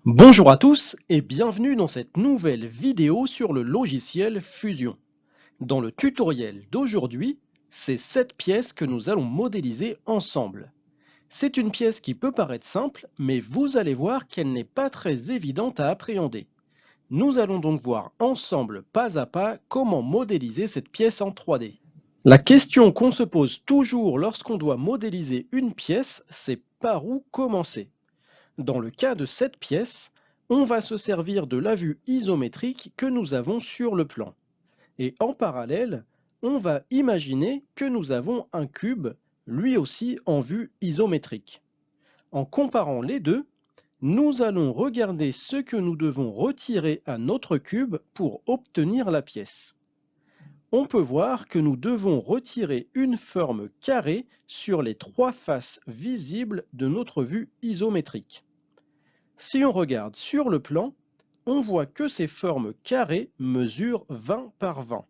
Bonjour à tous et bienvenue dans cette nouvelle vidéo sur le logiciel Fusion. Dans le tutoriel d'aujourd'hui, c'est cette pièce que nous allons modéliser ensemble. C'est une pièce qui peut paraître simple, mais vous allez voir qu'elle n'est pas très évidente à appréhender. Nous allons donc voir ensemble, pas à pas, comment modéliser cette pièce en 3D. La question qu'on se pose toujours lorsqu'on doit modéliser une pièce, c'est par où commencer. Dans le cas de cette pièce, on va se servir de la vue isométrique que nous avons sur le plan. Et en parallèle, on va imaginer que nous avons un cube, lui aussi en vue isométrique. En comparant les deux, nous allons regarder ce que nous devons retirer à notre cube pour obtenir la pièce. On peut voir que nous devons retirer une forme carrée sur les trois faces visibles de notre vue isométrique. Si on regarde sur le plan, on voit que ces formes carrées mesurent 20 par 20.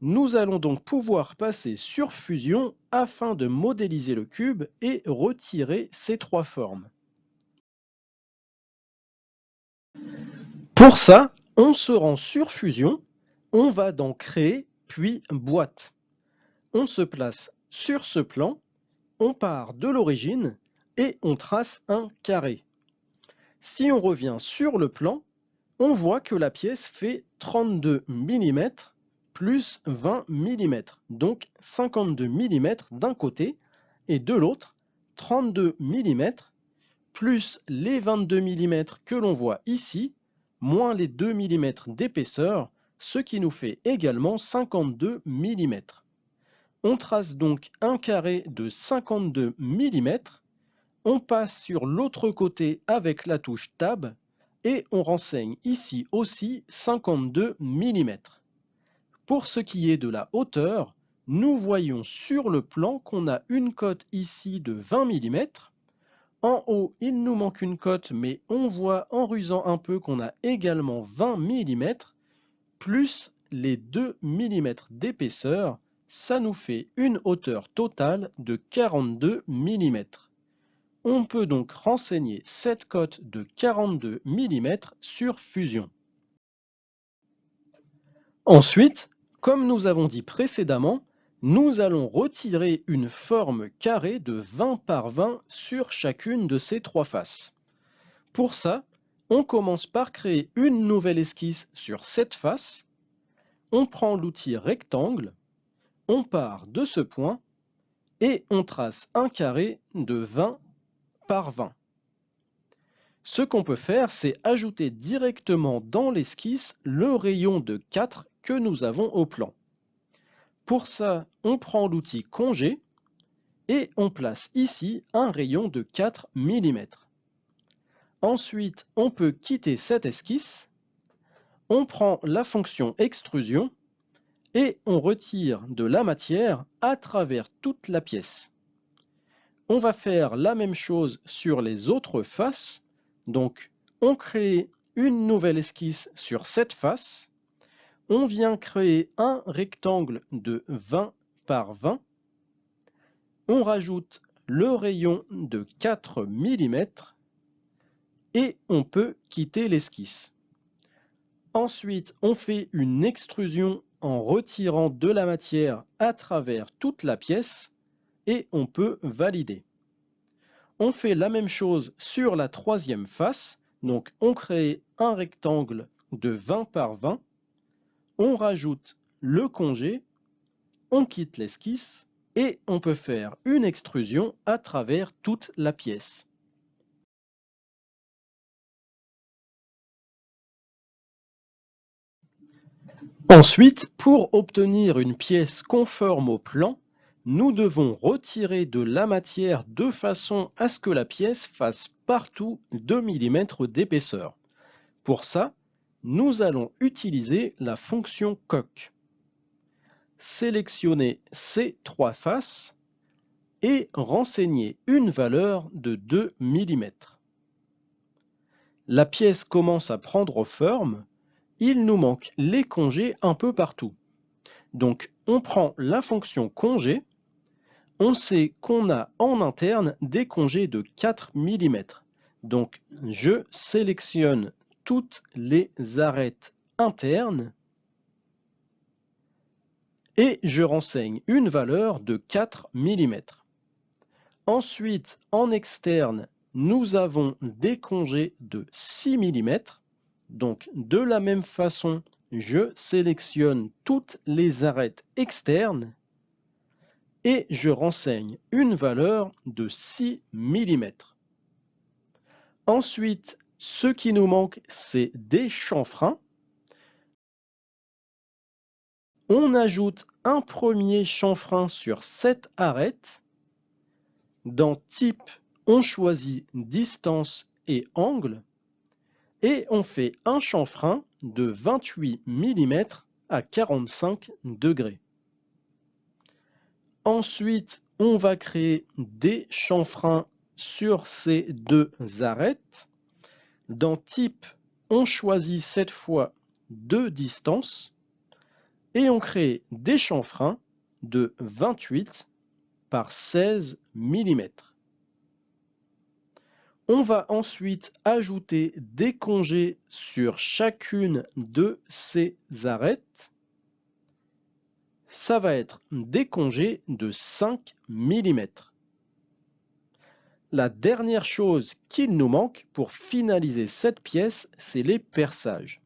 Nous allons donc pouvoir passer sur Fusion afin de modéliser le cube et retirer ces trois formes. Pour ça, on se rend sur Fusion, on va dans Créer puis Boîte. On se place sur ce plan, on part de l'origine et on trace un carré. Si on revient sur le plan, on voit que la pièce fait 32 mm plus 20 mm, donc 52 mm d'un côté, et de l'autre, 32 mm plus les 22 mm que l'on voit ici, moins les 2 mm d'épaisseur, ce qui nous fait également 52 mm. On trace donc un carré de 52 mm, on passe sur l'autre côté avec la touche Tab, et on renseigne ici aussi 52 mm. Pour ce qui est de la hauteur, nous voyons sur le plan qu'on a une cote ici de 20 mm. En haut, il nous manque une cote, mais on voit en rusant un peu qu'on a également 20 mm, plus les 2 mm d'épaisseur, ça nous fait une hauteur totale de 42 mm. On peut donc renseigner cette cote de 42 mm sur Fusion. Ensuite, comme nous avons dit précédemment, nous allons retirer une forme carrée de 20 par 20 sur chacune de ces trois faces. Pour ça, on commence par créer une nouvelle esquisse sur cette face. On prend l'outil rectangle, on part de ce point et on trace un carré de 20 par 20. Ce qu'on peut faire, c'est ajouter directement dans l'esquisse le rayon de 4 que nous avons au plan. Pour ça, on prend l'outil congé et on place ici un rayon de 4 mm. Ensuite, on peut quitter cette esquisse, on prend la fonction extrusion et on retire de la matière à travers toute la pièce. On va faire la même chose sur les autres faces, donc on crée une nouvelle esquisse sur cette face, on vient créer un rectangle de 20 par 20, on rajoute le rayon de 4 mm et on peut quitter l'esquisse. Ensuite, on fait une extrusion en retirant de la matière à travers toute la pièce et on peut valider. On fait la même chose sur la troisième face, donc on crée un rectangle de 20 par 20, on rajoute le congé, on quitte l'esquisse et on peut faire une extrusion à travers toute la pièce. Ensuite, pour obtenir une pièce conforme au plan, nous devons retirer de la matière de façon à ce que la pièce fasse partout 2 mm d'épaisseur. Pour ça, nous allons utiliser la fonction coq. Sélectionner ces trois faces et renseigner une valeur de 2 mm. La pièce commence à prendre forme, il nous manque les congés un peu partout. Donc on prend la fonction congé, on sait qu'on a en interne des congés de 4 mm. Donc, je sélectionne toutes les arêtes internes et je renseigne une valeur de 4 mm. Ensuite, en externe, nous avons des congés de 6 mm. Donc, de la même façon, je sélectionne toutes les arêtes externes et je renseigne une valeur de 6 mm. Ensuite, ce qui nous manque, c'est des chanfreins. On ajoute un premier chanfrein sur cette arête. Dans Type, on choisit Distance et Angle. Et on fait un chanfrein de 28 mm à 45 degrés. Ensuite, on va créer des chanfreins sur ces deux arêtes. Dans Type, on choisit cette fois deux distances et on crée des chanfreins de 28 par 16 mm. On va ensuite ajouter des congés sur chacune de ces arêtes. Ça va être des congés de 5 mm. La dernière chose qu'il nous manque pour finaliser cette pièce, c'est les perçages.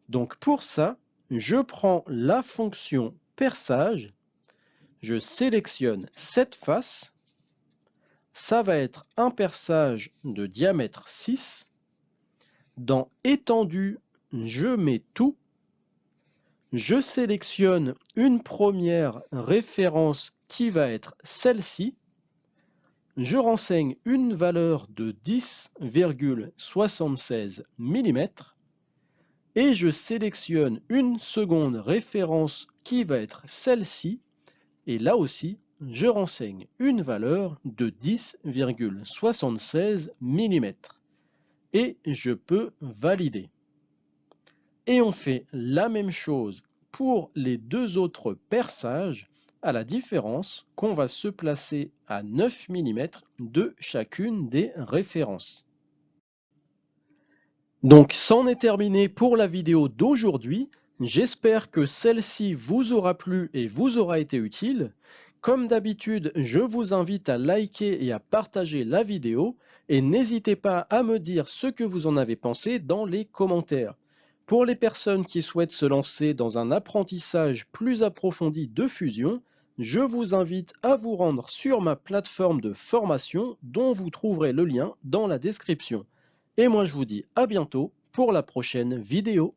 Donc pour ça, je prends la fonction perçage, je sélectionne cette face, ça va être un perçage de diamètre 6. Dans étendu, je mets tout. Je sélectionne une première référence qui va être celle-ci. Je renseigne une valeur de 10,76 mm et je sélectionne une seconde référence qui va être celle-ci et là aussi je renseigne une valeur de 10,76 mm et je peux valider. Et on fait la même chose pour les deux autres perçages, à la différence qu'on va se placer à 9 mm de chacune des références. Donc c'en est terminé pour la vidéo d'aujourd'hui. J'espère que celle-ci vous aura plu et vous aura été utile. Comme d'habitude, je vous invite à liker et à partager la vidéo et n'hésitez pas à me dire ce que vous en avez pensé dans les commentaires. Pour les personnes qui souhaitent se lancer dans un apprentissage plus approfondi de Fusion, je vous invite à vous rendre sur ma plateforme de formation dont vous trouverez le lien dans la description. Et moi je vous dis à bientôt pour la prochaine vidéo.